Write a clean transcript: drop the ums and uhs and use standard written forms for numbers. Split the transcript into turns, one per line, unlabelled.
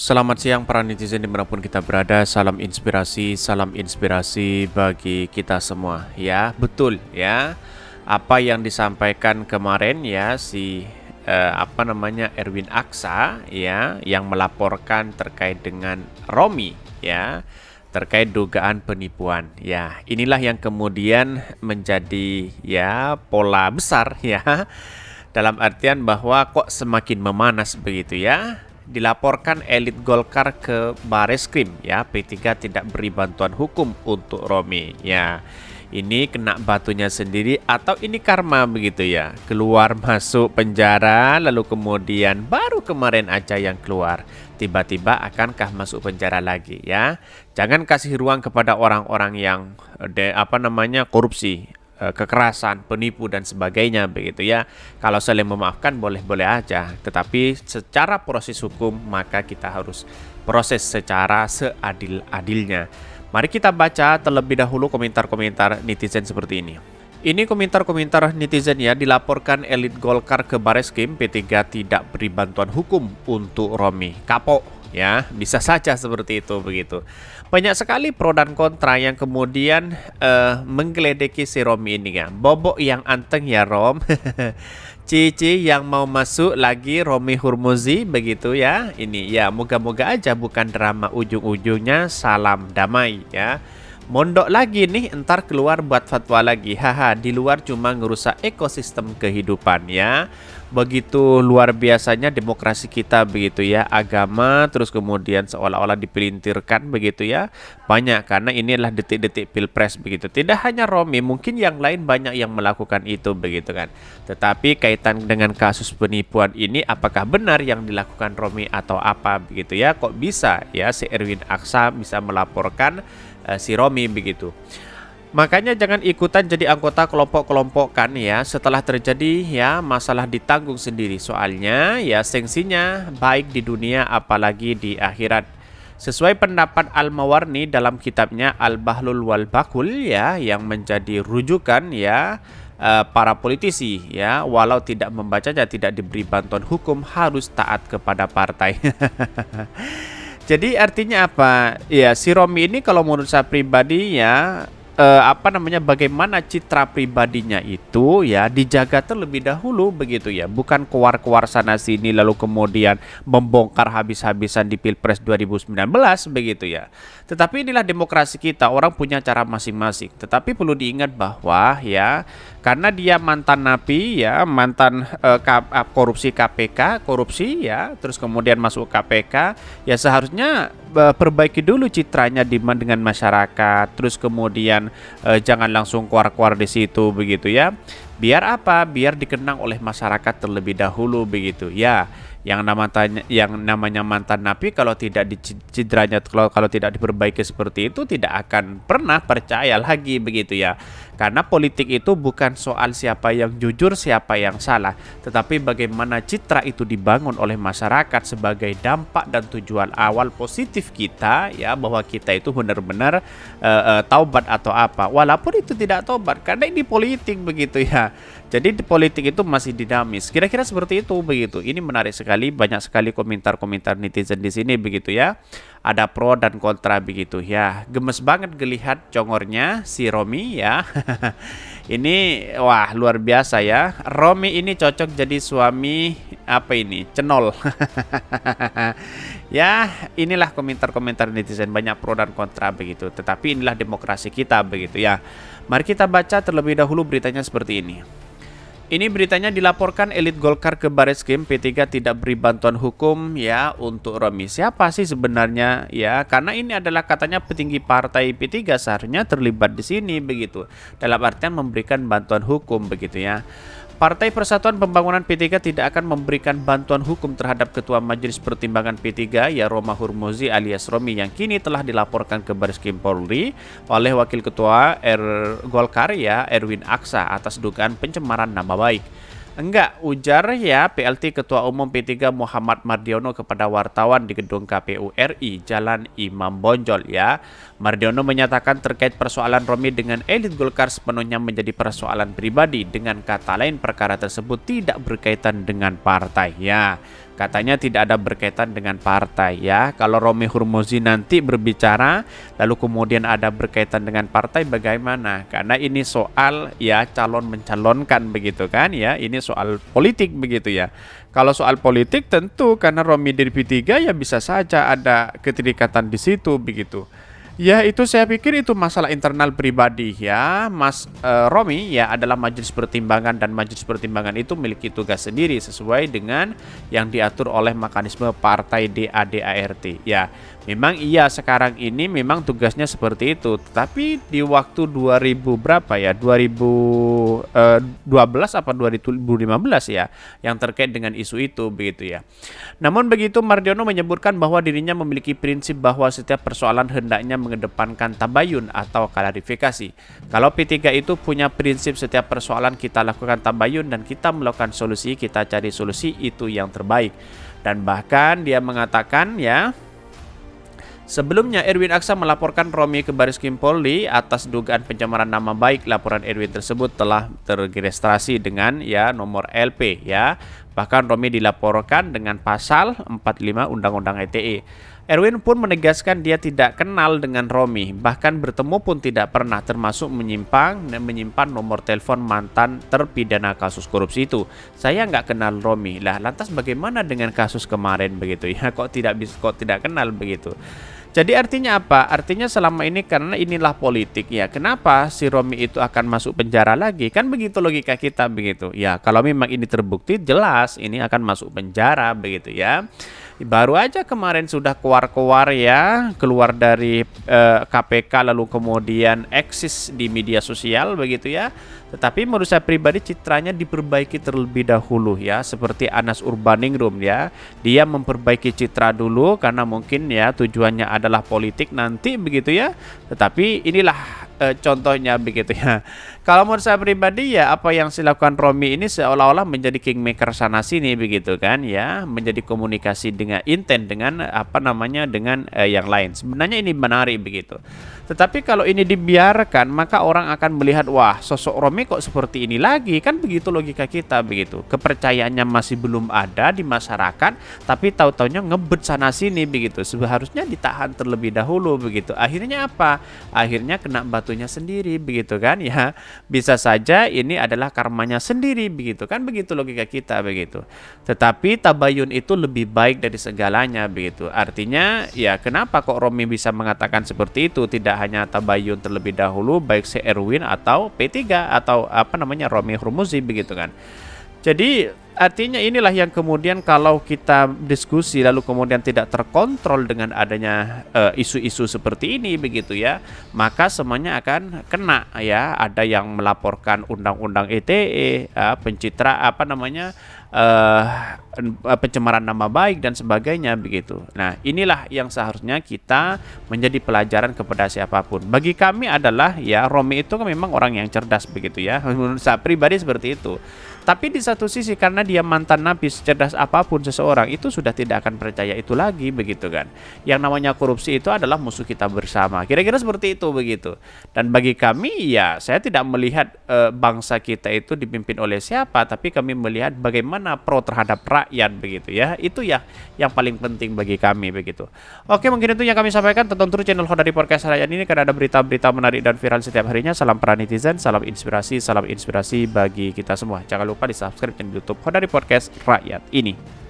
Selamat siang para netizen dimanapun kita berada. Salam inspirasi bagi kita semua. Ya, betul ya. Apa yang disampaikan kemarin ya Erwin Aksa ya yang melaporkan terkait dengan Romi ya, terkait dugaan penipuan. Ya, inilah yang kemudian menjadi ya pola besar ya. Dalam artian bahwa kok semakin memanas begitu ya. Dilaporkan elit Golkar ke Bareskrim ya, P3 tidak beri bantuan hukum untuk Romi ya. Ini kena batunya sendiri atau ini karma begitu ya. Keluar masuk penjara lalu kemudian baru kemarin aja yang keluar. Tiba-tiba akankah masuk penjara lagi ya. Jangan kasih ruang kepada orang-orang yang korupsi, kekerasan, penipu dan sebagainya begitu ya. Kalau saling memaafkan boleh-boleh aja, tetapi secara proses hukum maka kita harus proses secara seadil-adilnya. Mari kita baca terlebih dahulu komentar-komentar netizen seperti ini. Ini komentar-komentar netizen ya, dilaporkan elit Golkar ke Bareskrim, P3 tidak beri bantuan hukum untuk Romi. Kapok ya, bisa saja seperti itu begitu. Banyak sekali pro dan kontra yang kemudian menggeledeki si Romi ini kan. Bobok yang anteng ya Rom. Cici yang mau masuk lagi Romi Hurmuzi begitu ya. Ini ya, moga-moga aja bukan drama ujung-ujungnya salam damai ya. Mondok lagi nih, entar keluar buat fatwa lagi. Haha, di luar cuma ngerusak ekosistem kehidupan ya. Begitu luar biasanya demokrasi kita begitu ya. Agama terus kemudian seolah-olah dipelintirkan begitu ya. Banyak, karena ini adalah detik-detik pilpres begitu. Tidak hanya Romi, mungkin yang lain banyak yang melakukan itu begitu kan. Tetapi kaitan dengan kasus penipuan ini, apakah benar yang dilakukan Romi atau apa begitu ya. Kok bisa ya si Erwin Aksa bisa melaporkan si Romi begitu. Makanya jangan ikutan jadi anggota kelompok-kelompokan ya. Setelah terjadi ya masalah ditanggung sendiri. Soalnya ya sanksinya baik di dunia apalagi di akhirat. Sesuai pendapat Al-Mawarni dalam kitabnya Al-Bahlul wal Bakul ya, yang menjadi rujukan ya para politisi ya, walau tidak membacanya tidak diberi bantuan hukum harus taat kepada partai. Jadi artinya apa? Ya si Romi ini kalau menurut saya pribadi ya bagaimana citra pribadinya itu ya dijaga terlebih dahulu begitu ya, bukan keluar-keluar sana sini lalu kemudian membongkar habis-habisan di Pilpres 2019 begitu ya. Tetapi inilah demokrasi kita, orang punya cara masing-masing. Tetapi perlu diingat bahwa ya, karena dia mantan napi ya, mantan korupsi KPK, korupsi ya, terus kemudian masuk KPK, ya seharusnya perbaiki dulu citranya dengan masyarakat, terus kemudian jangan langsung keluar-keluar di situ begitu ya. Biar apa? Biar dikenang oleh masyarakat terlebih dahulu begitu ya. Yang namanya mantan napi kalau tidak dicidranya, kalau tidak diperbaiki seperti itu, tidak akan pernah percaya lagi begitu ya. Karena politik itu bukan soal siapa yang jujur, siapa yang salah, tetapi bagaimana citra itu dibangun oleh masyarakat sebagai dampak dan tujuan awal positif kita ya, bahwa kita itu benar-benar taubat atau apa. Walaupun itu tidak taubat, karena ini politik begitu ya. Jadi di politik itu masih dinamis. Kira-kira seperti itu begitu. Ini menarik sekali, banyak sekali komentar-komentar netizen di sini begitu ya. Ada pro dan kontra begitu ya. Gemes banget gelihat congornya si Romi ya. Ini wah luar biasa ya. Romi ini cocok jadi suami cenol. Ya, inilah komentar-komentar netizen, banyak pro dan kontra begitu. Tetapi inilah demokrasi kita begitu ya. Mari kita baca terlebih dahulu beritanya seperti ini. Ini beritanya dilaporkan elit Golkar ke Bareskrim, P3 tidak beri bantuan hukum ya untuk Romi. Siapa sih sebenarnya ya? Karena ini adalah katanya petinggi partai P3 seharusnya terlibat di sini begitu. Dalam artian memberikan bantuan hukum begitu ya. Partai Persatuan Pembangunan P3 tidak akan memberikan bantuan hukum terhadap Ketua Majelis Pertimbangan P3 ya Roma Hurmuzi alias Romi, yang kini telah dilaporkan ke Bareskrim Polri oleh Wakil Ketua Golkar ya Erwin Aksa atas dugaan pencemaran nama baik. Enggak, ujar ya PLT Ketua Umum P3 Muhammad Mardiono kepada wartawan di gedung KPU RI Jalan Imam Bonjol ya. Mardiono menyatakan terkait persoalan Romi dengan elit Golkar sepenuhnya menjadi persoalan pribadi. Dengan kata lain, perkara tersebut tidak berkaitan dengan partai ya. Katanya tidak ada berkaitan dengan partai ya. Kalau Romi Hurmuzi nanti berbicara lalu kemudian ada berkaitan dengan partai bagaimana? Karena ini soal ya calon mencalonkan begitu kan ya. Ini soal politik begitu ya. Kalau soal politik tentu karena Romi dari P3 ya bisa saja ada keterikatan di situ begitu. Ya itu saya pikir itu masalah internal pribadi ya. Mas Romi ya adalah majelis pertimbangan dan majelis pertimbangan itu memiliki tugas sendiri sesuai dengan yang diatur oleh mekanisme partai DADART ya. Memang iya sekarang ini memang tugasnya seperti itu. Tetapi di waktu 2000 berapa ya 2012 apa 2015 ya yang terkait dengan isu itu begitu ya. Namun begitu Mardiono menyebutkan bahwa dirinya memiliki prinsip bahwa setiap persoalan hendaknya mengedepankan tabayun atau klarifikasi. Kalau P3 itu punya prinsip setiap persoalan kita lakukan tabayun dan kita melakukan solusi, kita cari solusi itu yang terbaik. Dan bahkan dia mengatakan ya, sebelumnya Erwin Aksa melaporkan Romi ke Bareskrim Polri atas dugaan pencemaran nama baik. Laporan Erwin tersebut telah terregistrasi dengan ya nomor LP ya. Bahkan Romi dilaporkan dengan pasal 45 Undang-Undang ITE. Erwin pun menegaskan dia tidak kenal dengan Romi, bahkan bertemu pun tidak pernah, termasuk menyimpan nomor telepon mantan terpidana kasus korupsi itu. Saya nggak kenal Romi. Lah, lantas bagaimana dengan kasus kemarin begitu ya? Kok tidak kenal begitu? Jadi artinya apa? Artinya selama ini karena inilah politik ya. Kenapa si Romi itu akan masuk penjara lagi? Kan begitu logika kita begitu. Ya, kalau memang ini terbukti jelas ini akan masuk penjara begitu ya. Baru aja kemarin sudah keluar ya, keluar dari KPK lalu kemudian eksis di media sosial begitu ya. Tetapi menurut saya pribadi citranya diperbaiki terlebih dahulu ya, seperti Anas Urbaningrum ya. Dia memperbaiki citra dulu karena mungkin ya tujuannya adalah politik nanti begitu ya. Tetapi inilah contohnya begitu ya. Kalau menurut saya pribadi ya apa yang dilakukan Romi ini seolah-olah menjadi kingmaker sana sini begitu kan ya, menjadi komunikasi dengan intent dengan apa namanya dengan yang lain. Sebenarnya ini menarik begitu. Tetapi kalau ini dibiarkan maka orang akan melihat wah sosok Romi kok seperti ini lagi, kan begitu logika kita begitu. Kepercayaannya masih belum ada di masyarakat tapi tahu-taunya ngebet sana sini begitu. Seharusnya ditahan terlebih dahulu begitu. Akhirnya apa? Akhirnya kena batunya sendiri begitu kan ya. Bisa saja ini adalah karmanya sendiri begitu kan, begitu logika kita begitu. Tetapi tabayun itu lebih baik dari segalanya begitu. Artinya ya kenapa kok Romi bisa mengatakan seperti itu, tidak hanya tabayun terlebih dahulu baik si Erwin atau P3 atau apa namanya Romi Hurmuzi begitu kan. Jadi artinya inilah yang kemudian kalau kita diskusi lalu kemudian tidak terkontrol dengan adanya isu-isu seperti ini begitu ya, maka semuanya akan kena ya. Ada yang melaporkan undang-undang ITE, pencitra apa namanya pencemaran nama baik dan sebagainya begitu. Nah, inilah yang seharusnya kita menjadi pelajaran kepada siapapun. Bagi kami adalah ya Romi itu kan memang orang yang cerdas begitu ya. Menurut saya pribadi seperti itu. Tapi di satu sisi karena dia mantan napi, cerdas apapun seseorang itu sudah tidak akan percaya itu lagi begitu kan. Yang namanya korupsi itu adalah musuh kita bersama. Kira-kira seperti itu begitu. Dan bagi kami ya saya tidak melihat bangsa kita itu dipimpin oleh siapa, tapi kami melihat bagaimana pro terhadap rakyat begitu ya. Itu ya yang paling penting bagi kami begitu. Oke, mungkin itu yang kami sampaikan. Tonton terus channel Khodari Podcast Rakyat ini karena ada berita-berita menarik dan viral setiap harinya. Salam para netizen, salam inspirasi bagi kita semua. Jangan lupa di subscribe channel YouTube Khodari Podcast Rakyat ini.